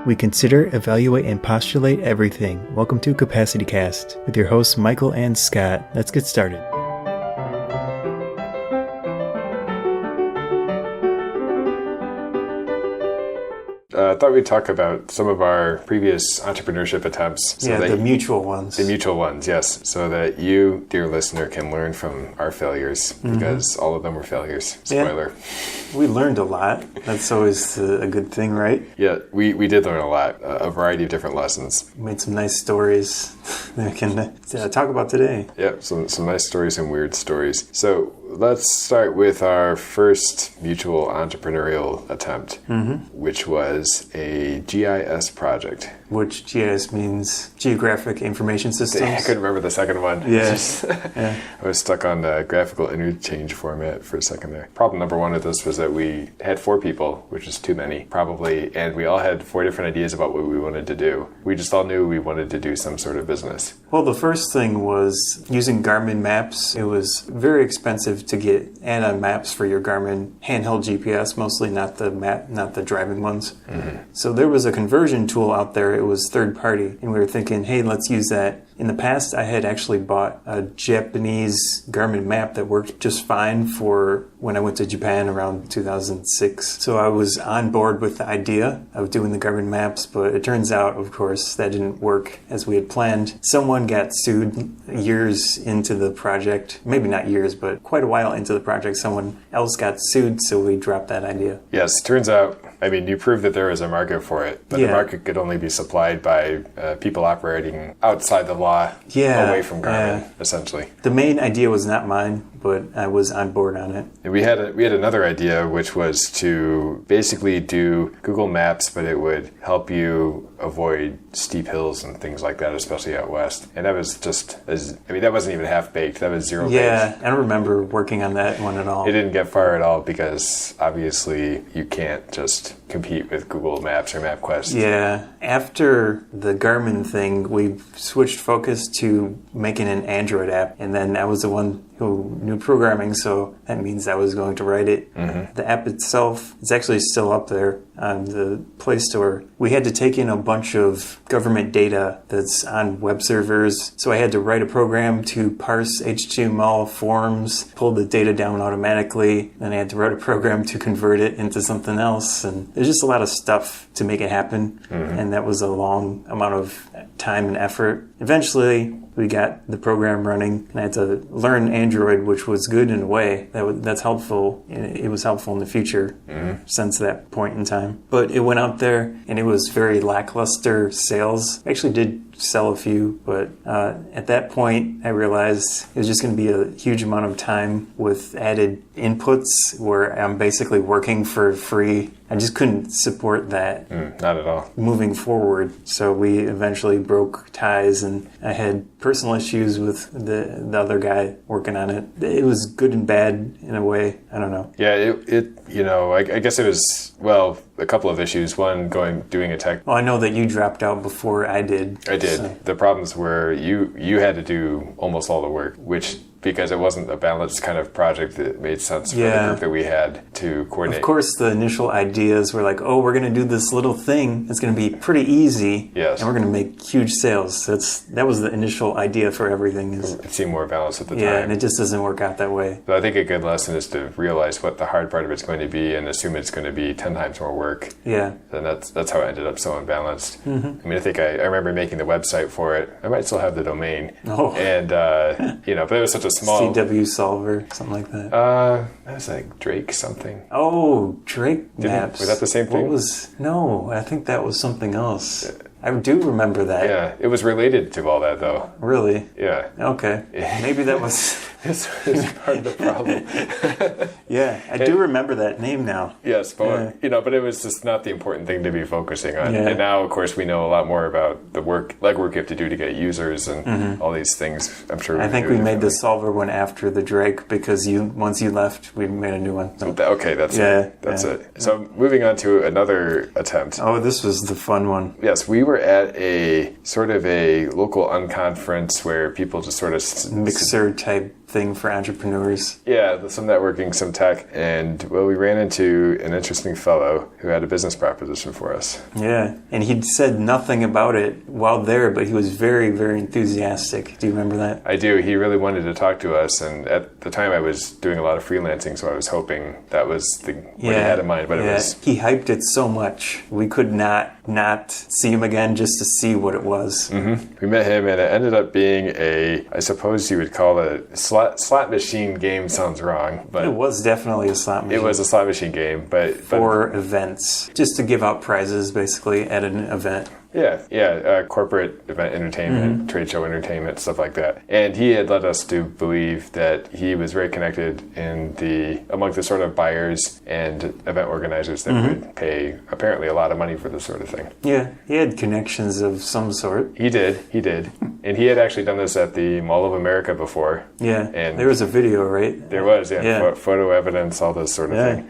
We consider, evaluate, and postulate everything. Welcome to Capacity Cast with your hosts Michael and Scott. Let's get started. I thought we'd talk about some of our previous entrepreneurship attempts. The mutual ones. The mutual ones, yes. So that you, dear listener, can learn from our failures, because all of them were failures. Spoiler. Yeah. We learned a lot. That's always a good thing, right? Yeah, we did learn a lot, a variety of different lessons. We made some nice stories that we can talk about today. Yeah, some nice stories and weird stories. So let's start with our first mutual entrepreneurial attempt, which was a GIS project. Which GIS means Geographic Information Systems. I couldn't remember the second one. Yes. I was stuck on the graphical interchange format for a second there. Problem number one of this was that we had 4 people, which is too many, probably, and we all had 4 different ideas about what we wanted to do. We just all knew we wanted to do some sort of business. Well, the first thing was using Garmin maps. It was very expensive to get add-on maps for your Garmin handheld GPS, mostly not the driving ones. So there was a conversion tool out there. It was third party, and we were thinking, hey, let's use that. In the past, I had actually bought a Japanese Garmin map that worked just fine for when I went to Japan around 2006. So I was on board with the idea of doing the Garmin maps, but it turns out, of course, that didn't work as we had planned. Someone got sued years into the project. Maybe not years, but quite a while into the project. Someone else got sued, so we dropped that idea. Yes, turns out, you proved that there was a market for it, but the market could only be supplied by people operating outside the law, away from Garmin, essentially. The main idea was not mine, but I was on board on it. And we had another idea, which was to basically do Google Maps, but it would help you avoid steep hills and things like that, especially out west. And that was that wasn't even half-baked. That was zero-baked. Yeah, I don't remember working on that one at all. It didn't get far at all because, obviously, you can't just compete with Google Maps or MapQuest. Yeah. After the Garmin thing, we switched focus to making an Android app, and then I was the one who knew programming, so that means I was going to write it. The app itself is actually still up there on the Play Store. We had to take in a bunch of government data that's on web servers, so I had to write a program to parse HTML forms, pull the data down automatically, then I had to write a program to convert it into something else, and there's just a lot of stuff to make it happen, and that was a long amount of time and effort. Eventually, we got the program running, and I had to learn Android, which was good in a way. That's helpful. It was helpful in the future since that point in time. But it went out there, and it was very lackluster sales. I actually did sell a few, but at that point, I realized it was just going to be a huge amount of time with added inputs where I'm basically working for free. I just couldn't support that. Not at all. Moving forward. So we eventually broke ties, and I had personal issues with the other guy working on it. It was good and bad in a way. I don't know. Yeah, I guess it was, a couple of issues. One, doing a tech. Well, I know that you dropped out before I did. I did. So. The problems were you had to do almost all the work, which, because it wasn't a balanced kind of project that made sense for the group that we had to coordinate. Of course, the initial ideas were like, we're going to do this little thing. It's going to be pretty easy. Yes. And we're going to make huge sales. That was the initial idea for everything. It seemed more balanced at the time. Yeah, and it just doesn't work out that way. But I think a good lesson is to realize what the hard part of it's going to be and assume it's going to be 10 times more work. Yeah. And that's how it ended up so unbalanced. I think I remember making the website for it. I might still have the domain. Oh. And, but it was such a small... CW Solver, something like that. That was like Drake something. Oh, Drake Maps. Was that the same thing? No, I think that was something else. I do remember that. Yeah, it was related to all that, though. Really? Yeah. Okay. Maybe that was... This is part of the problem. Yeah, I do remember that name now. Yes, but but it was just not the important thing to be focusing on. Yeah. And now, of course, we know a lot more about the legwork you have to do to get users and all these things. I'm sure. I think we made the Solver one after the Drake because once you left, we made a new one. So. Okay, that's it. That's it. So moving on to another attempt. Oh, this was the fun one. Yes, we were at a sort of a local unconference where people just sort of mixer type thing for entrepreneurs. Yeah, some networking, some tech. And, well, we ran into an interesting fellow who had a business proposition for us. Yeah, and he'd said nothing about it while there, but he was very, very enthusiastic. Do you remember that? I do. He really wanted to talk to us, and at the time I was doing a lot of freelancing, so I was hoping that was what he had in mind. But it was... He hyped it so much, we could not see him again just to see what it was. Mm-hmm. We met him, and it ended up being I suppose you would call it a slot machine game. Sounds wrong, but it was definitely a slot machine. It was a slot machine game, but for events, just to give out prizes, basically, at an event. Yeah, corporate event entertainment, trade show entertainment, stuff like that. And he had led us to believe that he was very connected among the sort of buyers and event organizers that would pay apparently a lot of money for this sort of thing. Yeah, he had connections of some sort. He did. And he had actually done this at the Mall of America before. Yeah, and there was a video, right? There was, photo evidence, all this sort of thing.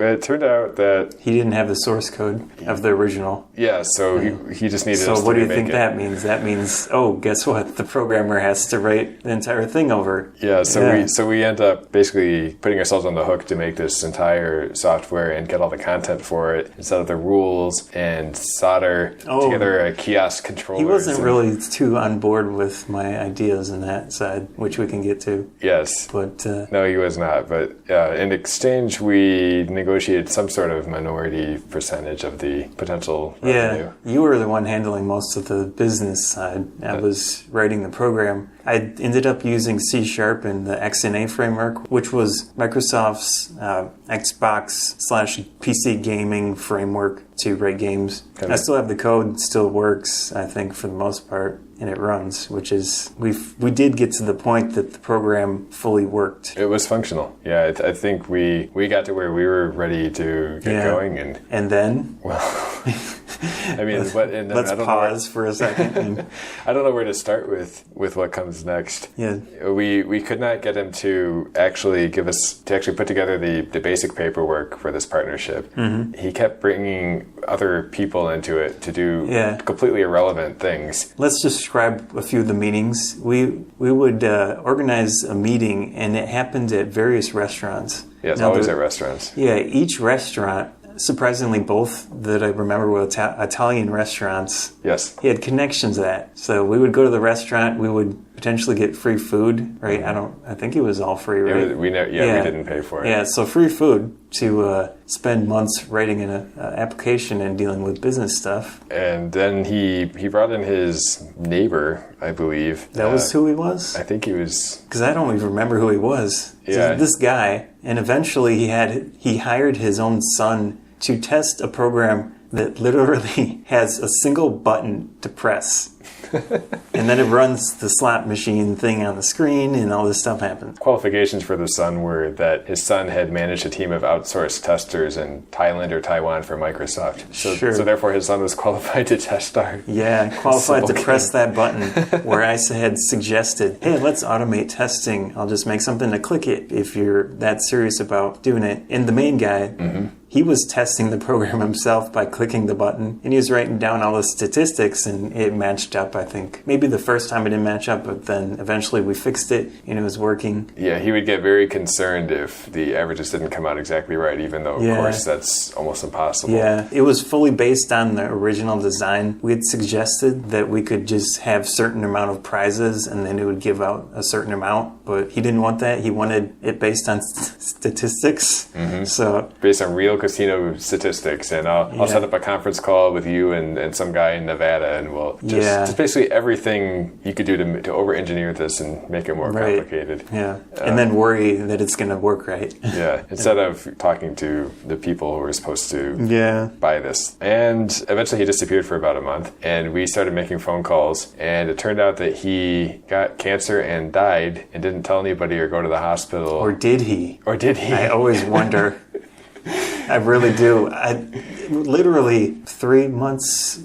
It turned out that... He didn't have the source code of the original. Yeah, so he just needed us to remake it. So what do you think that means? That means, guess what? The programmer has to write the entire thing over. Yeah, so we end up basically putting ourselves on the hook to make this entire software and get all the content for it, and set up the rules and solder together a kiosk controller. He wasn't really too on board with my ideas in that side, which we can get to. Yes. But no, he was not. But in exchange, we negotiated some sort of minority percentage of the potential revenue. You were the one handling most of the business side. I was writing the program. I ended up using C# and the XNA framework, which was Microsoft's Xbox/PC gaming framework to write games. I still have the code, still works, I think, for the most part, and it runs, which is, we did get to the point that the program fully worked. It was functional. Yeah, I think we got to where we were ready to get going. And then? Well... I mean, let's pause for a second. I don't know where to start with what comes next. Yeah, we could not get him to actually put together the basic paperwork for this partnership. Mm-hmm. He kept bringing other people into it to do completely irrelevant things. Let's describe a few of the meetings. We would organize a meeting, and it happened at various restaurants. Yes, always at restaurants. Yeah, each restaurant. Surprisingly, both that I remember were Italian restaurants. Yes. He had connections to that. So we would go to the restaurant, we would potentially get free food, right? I think it was all free, right? We didn't pay for it. Yeah, so free food to spend months writing an application and dealing with business stuff. And then he brought in his neighbor, I believe. That was who he was? I think he was... Because I don't even remember who he was. Yeah. This guy, and eventually he hired his own son to test a program that literally has a single button to press. And then it runs the slot machine thing on the screen, and all this stuff happens. Qualifications for the son were that his son had managed a team of outsourced testers in Thailand or Taiwan for Microsoft. So therefore his son was qualified to test our... Yeah, qualified to press that button where I had suggested, hey, let's automate testing. I'll just make something to click it if you're that serious about doing it. And the main guy... Mm-hmm. He was testing the program himself by clicking the button, and he was writing down all the statistics, and it matched up, I think. Maybe the first time it didn't match up, but then eventually we fixed it, and it was working. Yeah, he would get very concerned if the averages didn't come out exactly right, even though, of course, that's almost impossible. Yeah, it was fully based on the original design. We had suggested that we could just have certain amount of prizes, and then it would give out a certain amount, but he didn't want that. He wanted it based on statistics. Mm-hmm. So based on real casino statistics, and I'll set up a conference call with you and some guy in Nevada, and we'll just basically everything you could do to over-engineer this and make it more complicated. Yeah, and then worry that it's going to work right. Yeah, instead of talking to the people who were supposed to buy this. And eventually he disappeared for about a month, and we started making phone calls, and it turned out that he got cancer and died and didn't tell anybody or go to the hospital. Or did he? I always wonder. I really do. Literally 3 months,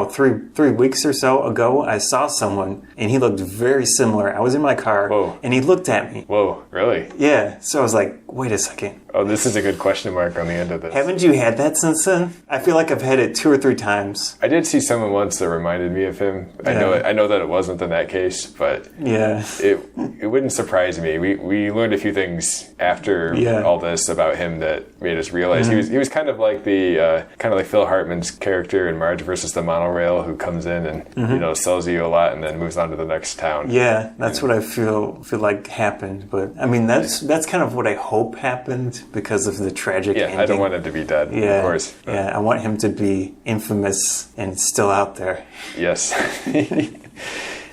three weeks or so ago, I saw someone, and he looked very similar. I was in my car, and he looked at me. Whoa, really? Yeah. So I was like, wait a second. Oh, this is a good question mark on the end of this. Haven't you had that since then? I feel like I've had it 2 or 3 times. I did see someone once that reminded me of him. Yeah. I know that it wasn't in that case, but Yeah. it wouldn't surprise me. We learned a few things after all this about him that made us realize he was kind of like the Phil Hartman's character in Marge versus the Monorail, who comes in and sells you a lot and then moves on to the next town. Yeah, that's what I feel like happened. But I mean, that's kind of what I hope happened because of the tragic ending. I don't want him to be dead, of course. Yeah, I want him to be infamous and still out there. Yes.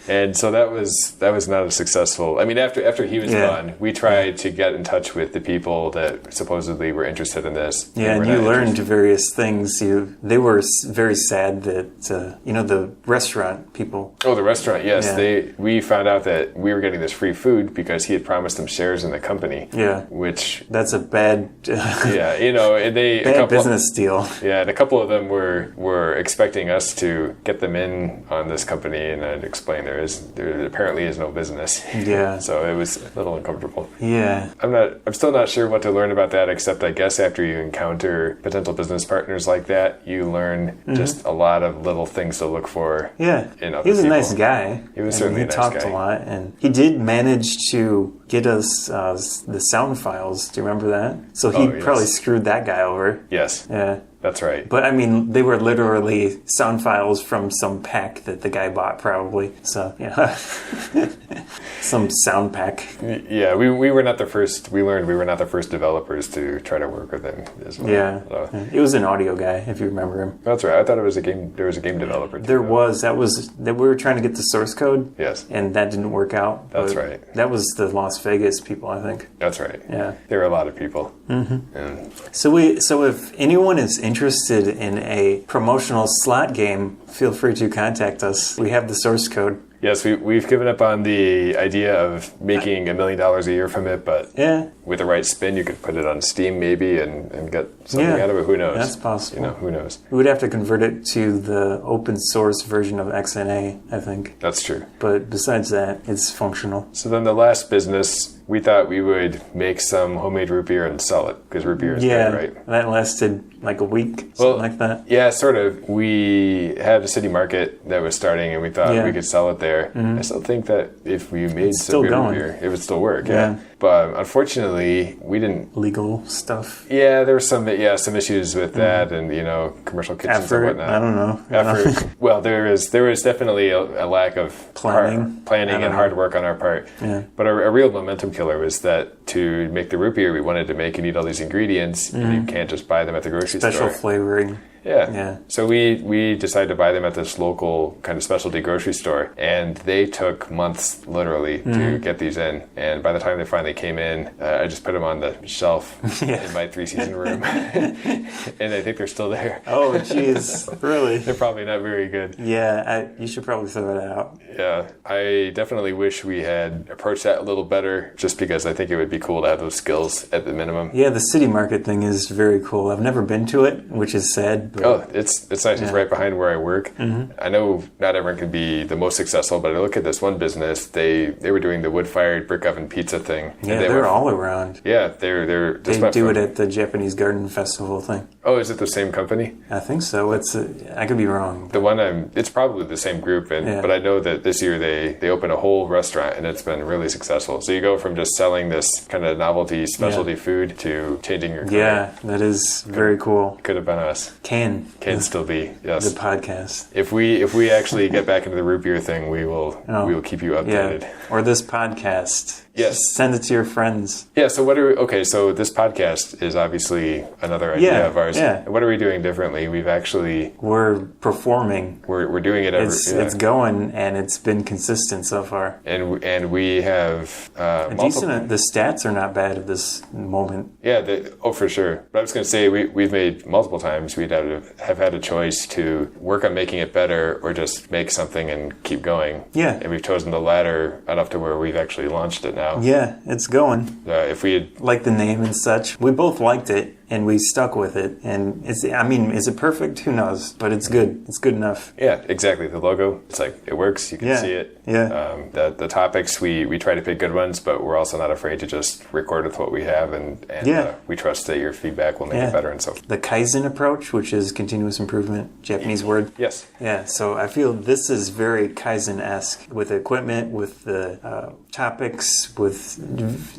And so that was not a successful. I mean, after he was gone, we tried to get in touch with the people that supposedly were interested in this. Yeah, and you learned various things. They were very sad that the restaurant people. Oh, the restaurant, yes. Yeah. We found out that we were getting this free food because he had promised them shares in the company. Yeah, which that's a bad. Bad business deal. Yeah, and a couple of them were expecting us to get them in on this company, and I'd explain there apparently is no business. Yeah. So it was a little uncomfortable. Yeah. I'm still not sure what to learn about that, except I guess after you encounter potential business partners like that, you learn just a lot of little things to look for. Yeah. In other he was people. a nice guy. He was certainly a nice guy. He talked a lot, and he did manage to get us the sound files. Do you remember that? So he probably screwed that guy over. Yes. Yeah. That's right. But I mean, they were literally sound files from some pack that the guy bought, probably. So, yeah. Some sound pack. Yeah, we were not the first. We learned we were not the first developers to try to work with him as well. Yeah. So. It was an audio guy, if you remember him. That's right. I thought it was a game. There was a game developer. There was. That we were trying to get the source code. Yes. And that didn't work out. That's right. That was the Las Vegas people, I think. That's right. Yeah. There were a lot of people. Mm-hmm. And So if anyone is interested in a promotional slot game, feel free to contact us. We have the source code. Yes, we've given up on the idea of making $1 million a year from it, but with the right spin, you could put it on Steam maybe and get something out of it. Who knows? That's possible. Who knows? We would have to convert it to the open source version of XNA, I think. That's true. But besides that, it's functional. So then the last business, we thought we would make some homemade root beer and sell it, because root beer is good, right? That lasted like a week, something like that. Yeah, sort of. We had a city market that was starting, and we thought we could sell it there. I still think that if we made some good root beer, it would still work. Yeah. But unfortunately, we didn't. Legal stuff. Yeah, there were some issues with that, and commercial kitchens and whatnot. I don't know. Effort. Well, there was definitely a lack of planning and hard work on our part. Yeah. But a real momentum killer was that to make the root beer we wanted to make, you need all these ingredients, and you can't just buy them at the grocery store. Special flavoring. Yeah. So we decided to buy them at this local kind of specialty grocery store, and they took months literally to get these in. And by the time they finally came in, I just put them on the shelf in my 3-season room, and I think they're still there. Oh, jeez, really? They're probably not very good. Yeah, you should probably throw that out. Yeah, I definitely wish we had approached that a little better, just because I think it would be cool to have those skills at the minimum. Yeah, the city market thing is very cool. I've never been to it, which is sad. But it's nice. It's right behind where I work. I know not everyone can be the most successful, but I look at this one business. They were doing the wood-fired brick oven pizza thing. Yeah, they're all around. Yeah, they do it at the Japanese Garden Festival thing. Oh, is it the same company? I think so. I could be wrong. The one it's probably the same group, but I know that this year they opened a whole restaurant, and it's been really successful. So you go from just selling this kind of novelty specialty food to changing your career. Yeah, that is very cool. Could have been us. Can still be, yes. The podcast. If we actually get back into the root beer thing, we will keep you updated. Yeah. Or this podcast. Yes. Just send it to your friends. Yeah, so so this podcast is obviously another idea of ours. Yeah. What are we doing differently? We're performing. We're doing it It's going, and it's been consistent so far. And we have the stats are not bad at this moment. Yeah, for sure. But I was going to say we've made multiple times we'd have had a choice to work on making it better or just make something and keep going. Yeah. And we've chosen the latter enough to where we've actually launched it now. Yeah, it's going. If we had like the name and such, we both liked it. and we stuck with it. And is it perfect? Who knows? But it's good. It's good enough. Yeah, exactly. The logo, it's like, it works. You can see it. Yeah. The topics, we try to pick good ones, but we're also not afraid to just record with what we have, and we trust that your feedback will make it better and so forth. The Kaizen approach, which is continuous improvement, Japanese word. Yes. Yeah, so I feel this is very Kaizen-esque with equipment, with the topics, with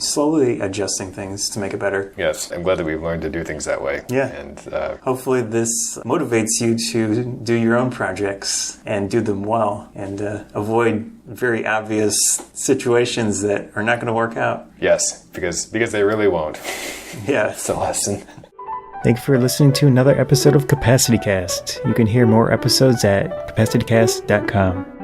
slowly adjusting things to make it better. Yes, I'm glad that we've learned to do things that way. Yeah. And hopefully this motivates you to do your own projects and do them well and avoid very obvious situations that are not going to work out. Yes, because they really won't. Yeah. It's a lesson. Thank you for listening to another episode of Capacity Cast. You can hear more episodes at capacitycast.com.